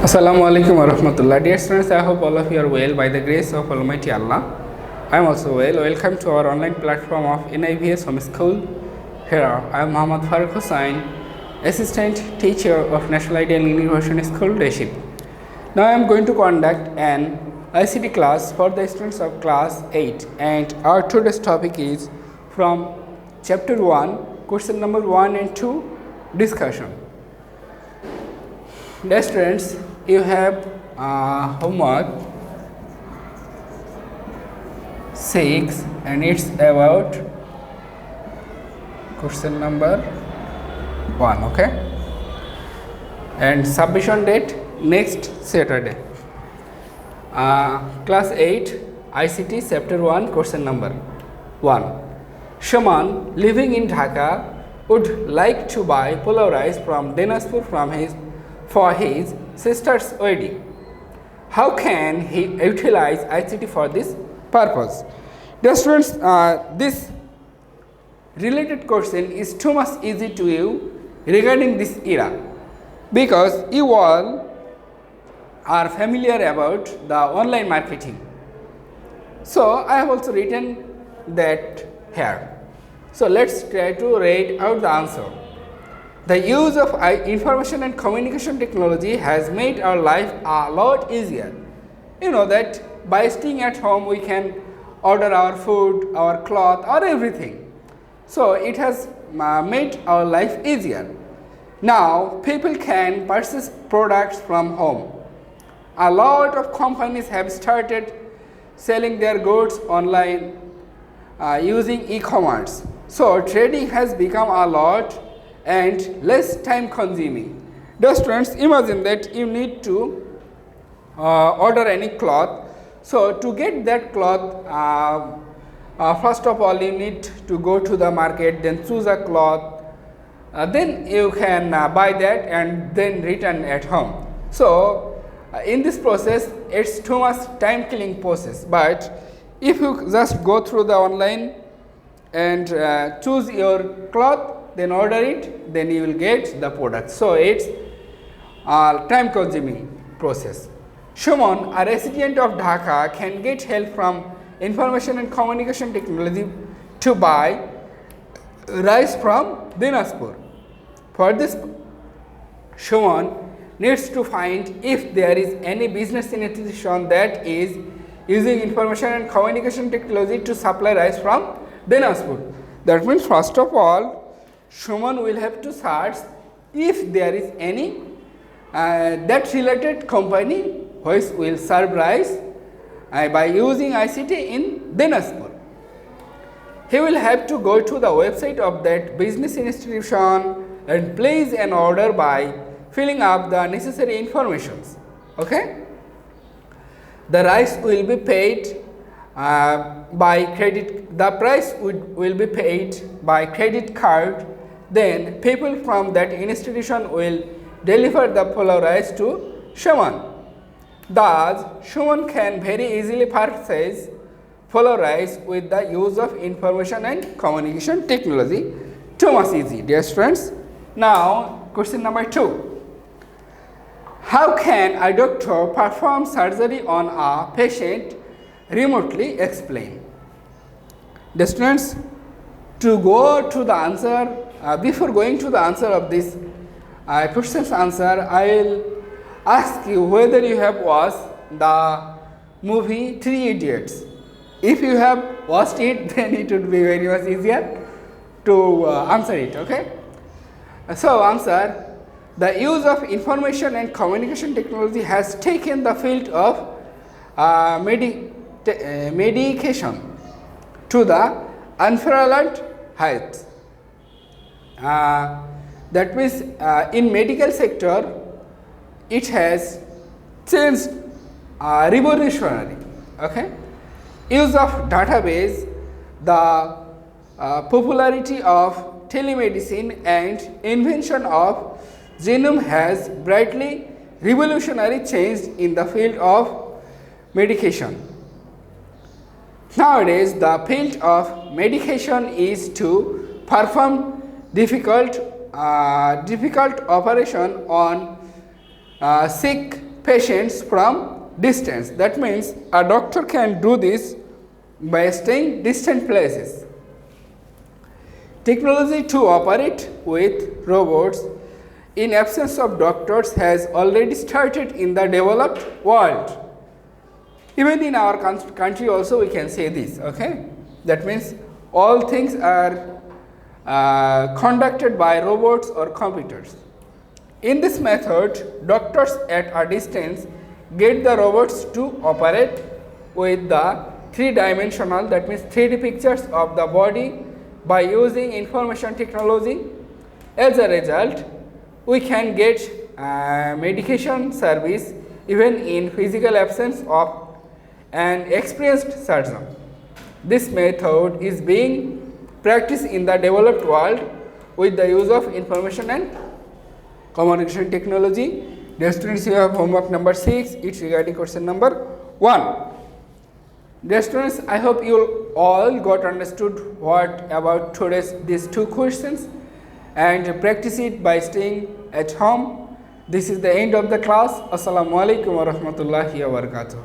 Assalamu alaikum wa rahmatullah. Dear students, I hope all of you are well by the grace of Almighty Allah. I am also well. Welcome to our online platform of NIVS Home School. Here I am Muhammad Faruk Hossain, Assistant Teacher of National Ideal University School, Leadership. Now I am going to conduct an ICT class for the students of class 8, and our today's topic is from Chapter 1, question number 1 and 2, discussion. Dear students, you have homework 6 and it's about question number 1, okay, and submission date next Saturday. Class 8 ICT chapter 1 question number 1. Shaman living in Dhaka would like to buy pulao rice from Dinajpur for his sister's wedding. How can he utilize ICT for this purpose? Dear students, this related question is too much easy to you regarding this era, because you all are familiar about the online marketing. So I have also written that here. So let's try to read out the answer. The use of information and communication technology has made our life a lot easier. You know that by staying at home we can order our food, our cloth, or everything. So it has made our life easier. Now people can purchase products from home. A lot of companies have started selling their goods online using e-commerce. So trading has become a lot and less time consuming. Dear students, imagine that you need to order any cloth. So to get that cloth, first of all you need to go to the market, then choose a cloth, then you can buy that and then return at home. So in this process it's too much time killing process, but if you just go through the online and choose your cloth, then order it, then you will get the product. So it's a time consuming process. Shumon, a resident of Dhaka, can get help from information and communication technology to buy rice from Dinajpur. For this, Shumon needs to find if there is any business institution that is using information and communication technology to supply rice from Dinajpur. That means first of all, Shuman will have to search if there is any that related company which will serve rice by using ICT in Dinajpur. He will have to go to the website of that business institution and place an order by filling up the necessary informations. Okay? The rice will be paid by credit. The price will be paid by credit card. Then people from that institution will deliver the pulao rice to Shuman. Thus, Shuman can very easily purchase pulao rice with the use of information and communication technology. Too much easy, dear friends. Now, question number 2. How can a doctor perform surgery on a patient remotely? Explain. Dear students, to go to the answer, before going to the answer of this question's answer, I will ask you whether you have watched the movie 3 Idiots. If you have watched it, then it would be very much easier to answer it, okay? So answer, the use of information and communication technology has taken the field of medication to the unparalleled heights. That means in medical sector it has changed revolutionary. Okay, use of database, the popularity of telemedicine and invention of genome has brightly revolutionary changed in the field of medication. Nowadays the field of medication is to perform difficult operation on sick patients from distance. That means a doctor can do this by staying distant places. Technology to operate with robots in absence of doctors has already started in the developed world. Even in our country also we can say this, okay? That means all things are conducted by robots or computers. In this method, doctors at a distance get the robots to operate with the three-dimensional, that means 3D pictures of the body by using information technology. As a result, we can get medication service even in physical absence of an experienced surgeon. This method is being practiced in the developed world with the use of information and communication technology. Dear students, you have homework number 6. It's regarding question number 1. Dear students, I hope you all got understood what about today's these two questions and practice it by staying at home. This is the end of the class. Assalamu alaikum wa rahmatullahi wa barakatuh.